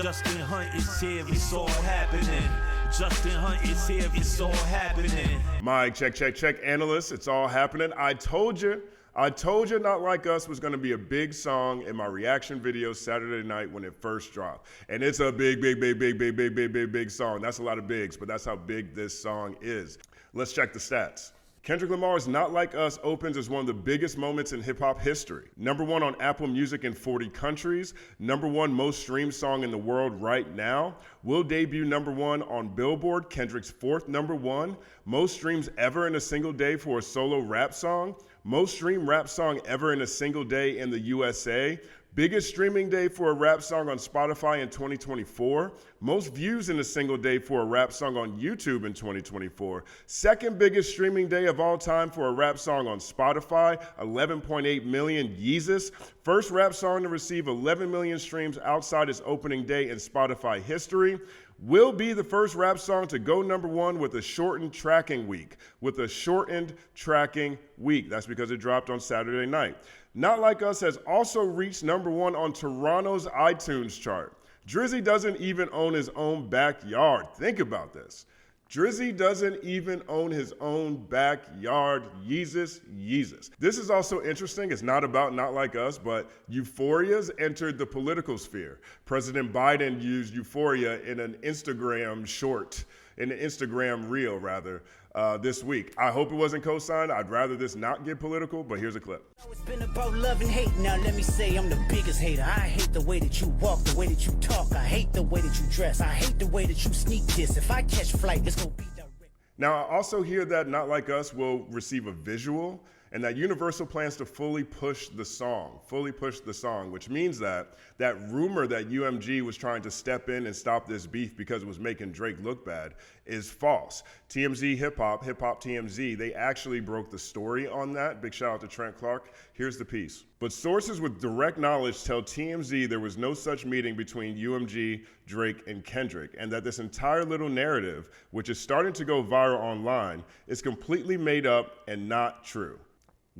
Justin Hunt is here, it's all happening. Justin Hunt is here, it's all happening. Mike, check, analysts, it's all happening. I told you Not Like Us was gonna be a big song in my reaction video Saturday night when it first dropped. And it's a big song. That's a lot of bigs, but that's how big this song is. Let's check the stats. Kendrick Lamar's Not Like Us opens as one of the biggest moments in hip-hop history. #1 on Apple Music in 40 countries, #1 most streamed song in the world right now, will debut #1 on Billboard, Kendrick's 4th #1, most streams ever in a single day for a solo rap song, most streamed rap song ever in a single day in the USA, biggest streaming day for a rap song on Spotify in 2024, most views in a single day for a rap song on YouTube in 2024, second biggest streaming day of all time for a rap song on Spotify, 11.8 million Yeezus, first rap song to receive 11 million streams outside its opening day in Spotify history, will be the first rap song to go #1 with a shortened tracking week. That's because it dropped on Saturday night. Not Like Us has also reached #1 on Toronto's iTunes chart. Drizzy doesn't even own his own backyard. Think about this. Drizzy doesn't even own his own backyard. Yeezus. This is also interesting. It's not about Not Like Us, but Euphoria's entered the political sphere. President Biden used Euphoria in an Instagram reel, this week. I hope it wasn't co-signed. I'd rather this not get political, but here's a clip. It's been about love and hate. Now let me say I'm the biggest hater. I hate the way that you walk, the way that you talk. I hate the way that you dress. I hate the way that you sneak this. If I catch flight, it's gonna be direct. Now, I also hear that Not Like Us will receive a visual, and that Universal plans to fully push the song, which means that rumor that UMG was trying to step in and stop this beef because it was making Drake look bad is false. TMZ Hip Hop TMZ, they actually broke the story on that. Big shout out to Trent Clark. Here's the piece. But sources with direct knowledge tell TMZ there was no such meeting between UMG, Drake, and Kendrick, and that this entire little narrative, which is starting to go viral online, is completely made up and not true.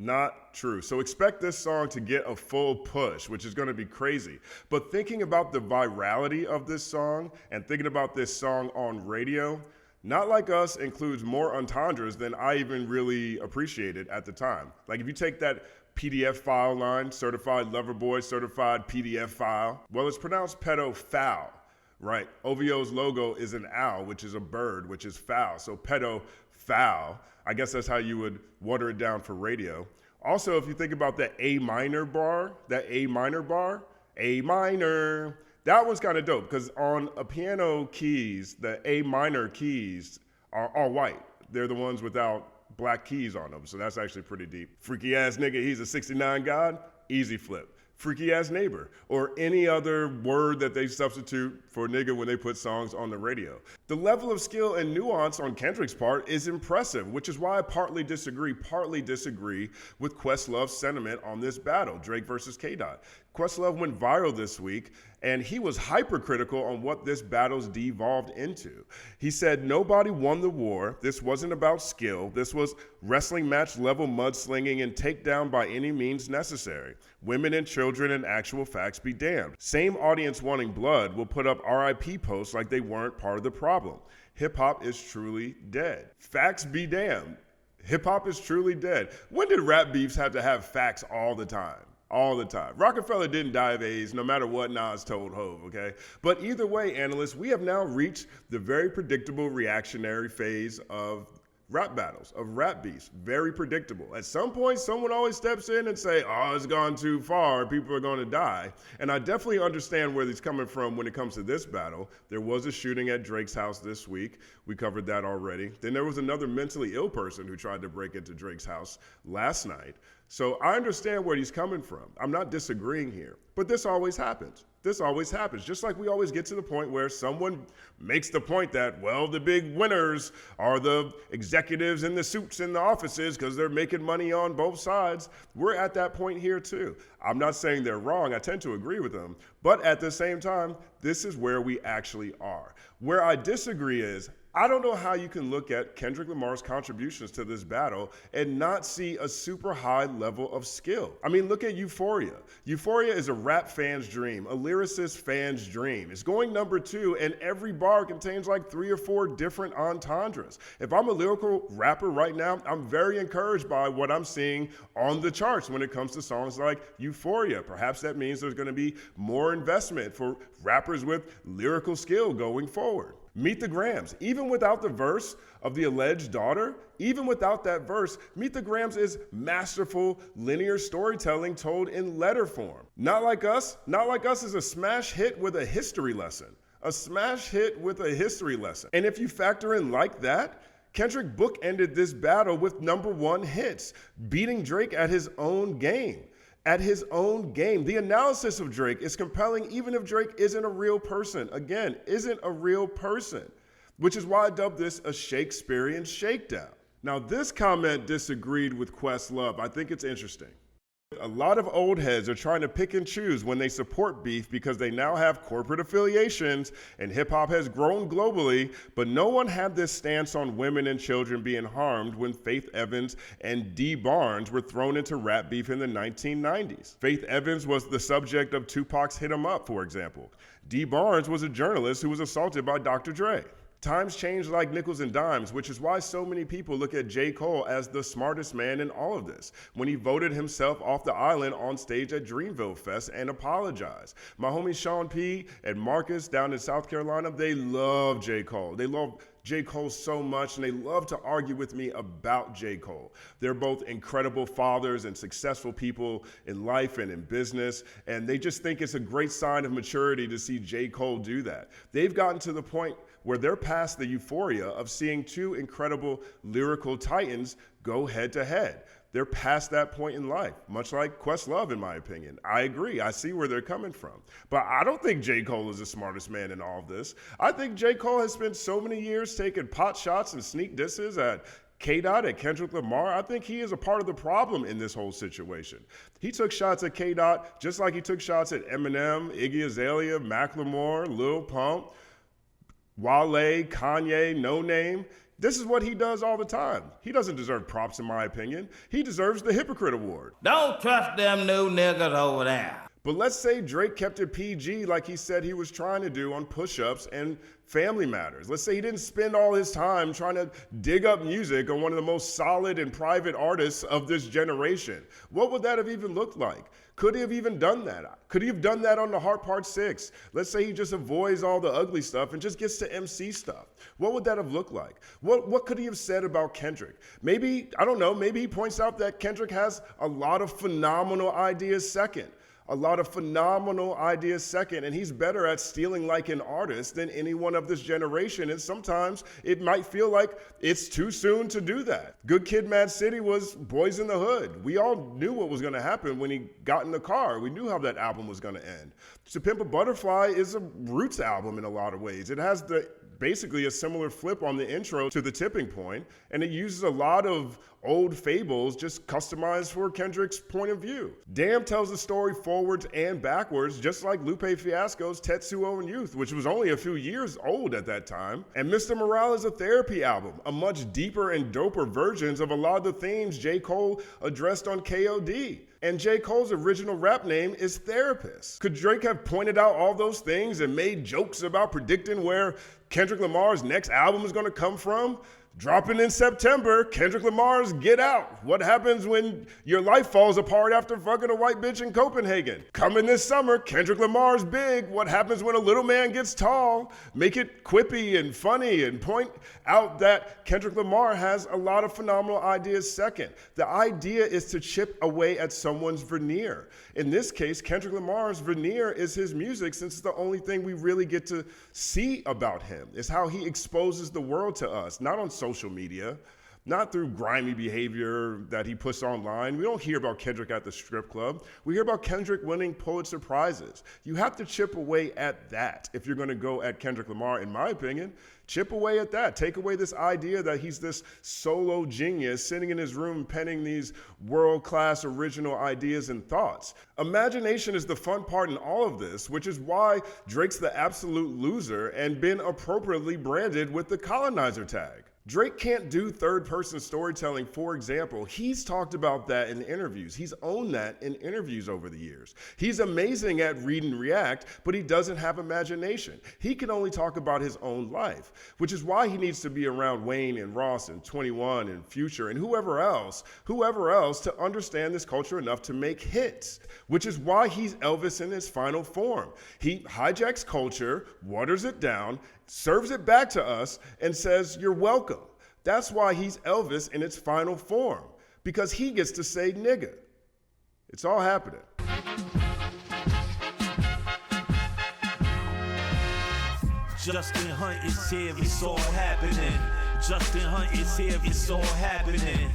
Not true. So expect this song to get a full push, which is going to be crazy. But thinking about the virality of this song and thinking about this song on radio, Not Like Us includes more entendres than I even really appreciated at the time. Like if you take that PDF file line, certified lover boy, certified PDF file, well, it's pronounced pedophile, right? OVO's logo is an owl, which is a bird, which is foul. So pedophile. I guess that's how you would water it down for radio. Also, if you think about that A minor bar, A minor, that one's kind of dope because on a piano keys, the A minor keys are all white. They're the ones without black keys on them. So that's actually pretty deep. Freaky ass nigga, he's a 69 god, easy flip. Freaky ass neighbor, or any other word that they substitute for nigga when they put songs on the radio. The level of skill and nuance on Kendrick's part is impressive, which is why I partly disagree with Questlove's sentiment on this battle, Drake versus K-Dot. Questlove went viral this week, and he was hypercritical on what this battle's devolved into. He said, nobody won the war. This wasn't about skill. This was wrestling match level mudslinging and takedown by any means necessary. Women and children and actual facts be damned. Same audience wanting blood will put up RIP posts like they weren't part of the problem. Hip hop is truly dead. Facts be damned. Hip hop is truly dead. When did rap beefs have to have facts all the time? All the time. Rockefeller didn't die of AIDS, no matter what Nas told Hov, okay? But either way, analysts, we have now reached the very predictable reactionary phase of rap battles, of rap beefs. Very predictable. At some point, someone always steps in and say, oh, it's gone too far, people are going to die. And I definitely understand where he's coming from when it comes to this battle. There was a shooting at Drake's house this week. We covered that already. Then there was another mentally ill person who tried to break into Drake's house last night. So I understand where he's coming from. I'm not disagreeing here, but this always happens. This always happens. Just like we always get to the point where someone makes the point that, well, the big winners are the executives in the suits in the offices because they're making money on both sides. We're at that point here too. I'm not saying they're wrong. I tend to agree with them. But at the same time, this is where we actually are. Where I disagree is I don't know how you can look at Kendrick Lamar's contributions to this battle and not see a super high level of skill. I mean, look at Euphoria. Euphoria is a rap fan's dream, a lyricist fan's dream. It's going number 2, and every bar contains like 3 or 4 different entendres. If I'm a lyrical rapper right now, I'm very encouraged by what I'm seeing on the charts when it comes to songs like Euphoria. Perhaps that means there's going to be more investment for rappers with lyrical skill going forward. Meet the Grams. Even without the verse of the alleged daughter, even without that verse, Meet the Grams is masterful linear storytelling told in letter form. Not Like Us is a smash hit with a history lesson. A smash hit with a history lesson. And if you factor in Like That, Kendrick bookended this battle with #1 hits, beating Drake at his own game. At his own game. The analysis of Drake is compelling even if Drake isn't a real person. Again, isn't a real person, which is why I dubbed this a Shakespearean shakedown. Now, this comment disagreed with Questlove. I think it's interesting. A lot of old heads are trying to pick and choose when they support beef because they now have corporate affiliations and hip hop has grown globally, but no one had this stance on women and children being harmed when Faith Evans and Dee Barnes were thrown into rap beef in the 1990s. Faith Evans was the subject of Tupac's Hit 'Em Up, for example. Dee Barnes was a journalist who was assaulted by Dr. Dre. Times change like nickels and dimes, which is why so many people look at J. Cole as the smartest man in all of this, when he voted himself off the island on stage at Dreamville Fest and apologized. My homie Sean P. and Marcus down in South Carolina, they love J. Cole. They love J. Cole so much, and they love to argue with me about J. Cole. They're both incredible fathers and successful people in life and in business, and they just think it's a great sign of maturity to see J. Cole do that. They've gotten to the point where they're past the euphoria of seeing 2 incredible lyrical titans go head to head. They're past that point in life, much like Questlove, in my opinion. I agree. I see where they're coming from. But I don't think J. Cole is the smartest man in all of this. I think J. Cole has spent so many years taking pot shots and sneak disses at K-Dot, at Kendrick Lamar. I think he is a part of the problem in this whole situation. He took shots at K-Dot just like he took shots at Eminem, Iggy Azalea, Macklemore, Lil Pump, Wale, Kanye, No Name. This is what he does all the time. He doesn't deserve props, in my opinion. He deserves the Hypocrite Award. Don't trust them new niggas over there. But let's say Drake kept it PG like he said he was trying to do on Push-Ups and Family Matters. Let's say he didn't spend all his time trying to dig up music on one of the most solid and private artists of this generation. What would that have even looked like? Could he have even done that? Could he have done that on The Heart Part 6? Let's say he just avoids all the ugly stuff and just gets to MC stuff. What would that have looked like? What could he have said about Kendrick? Maybe, I don't know, maybe he points out that Kendrick has a lot of phenomenal ideas second. And he's better at stealing like an artist than anyone of this generation, and sometimes it might feel like it's too soon to do that. Good Kid, Mad City was Boys in the Hood. We all knew what was gonna happen when he got in the car. We knew how that album was gonna end. To Pimp a Butterfly is a Roots album in a lot of ways. It has basically a similar flip on the intro to The Tipping Point, and it uses a lot of old fables just customized for Kendrick's point of view. Damn tells the story forwards and backwards, just like Lupe Fiasco's Tetsuo and Youth, which was only a few years old at that time. And Mr. Morale is a therapy album, a much deeper and doper versions of a lot of the themes J. Cole addressed on KOD. And J. Cole's original rap name is Therapist. Could Drake have pointed out all those things and made jokes about predicting where Kendrick Lamar's next album is gonna come from? Dropping in September, Kendrick Lamar's Get Out. What happens when your life falls apart after fucking a white bitch in Copenhagen? Coming this summer, Kendrick Lamar's Big. What happens when a little man gets tall? Make it quippy and funny and point out that Kendrick Lamar has a lot of phenomenal ideas second. The idea is to chip away at someone's veneer. In this case, Kendrick Lamar's veneer is his music, since it's the only thing we really get to see about him. It's how he exposes the world to us, not on social media, not through grimy behavior that he puts online. We don't hear about Kendrick at the strip club. We hear about Kendrick winning Pulitzer Prizes. You have to chip away at that if you're going to go at Kendrick Lamar, in my opinion. Chip away at that. Take away this idea that he's this solo genius sitting in his room penning these world-class original ideas and thoughts. Imagination is the fun part in all of this, which is why Drake's the absolute loser and been appropriately branded with the colonizer tag. Drake can't do third-person storytelling, for example. He's talked about that in interviews. He's owned that in interviews over the years. He's amazing at read and react, but he doesn't have imagination. He can only talk about his own life, which is why he needs to be around Wayne and Ross and 21 and Future and whoever else to understand this culture enough to make hits, which is why he's Elvis in his final form. He hijacks culture, waters it down, serves it back to us, and says, "You're welcome." That's why he's Elvis in its final form, because he gets to say nigga. It's all happening. Justin Hunt is here, it's all happening. Justin Hunt is here, it's all happening.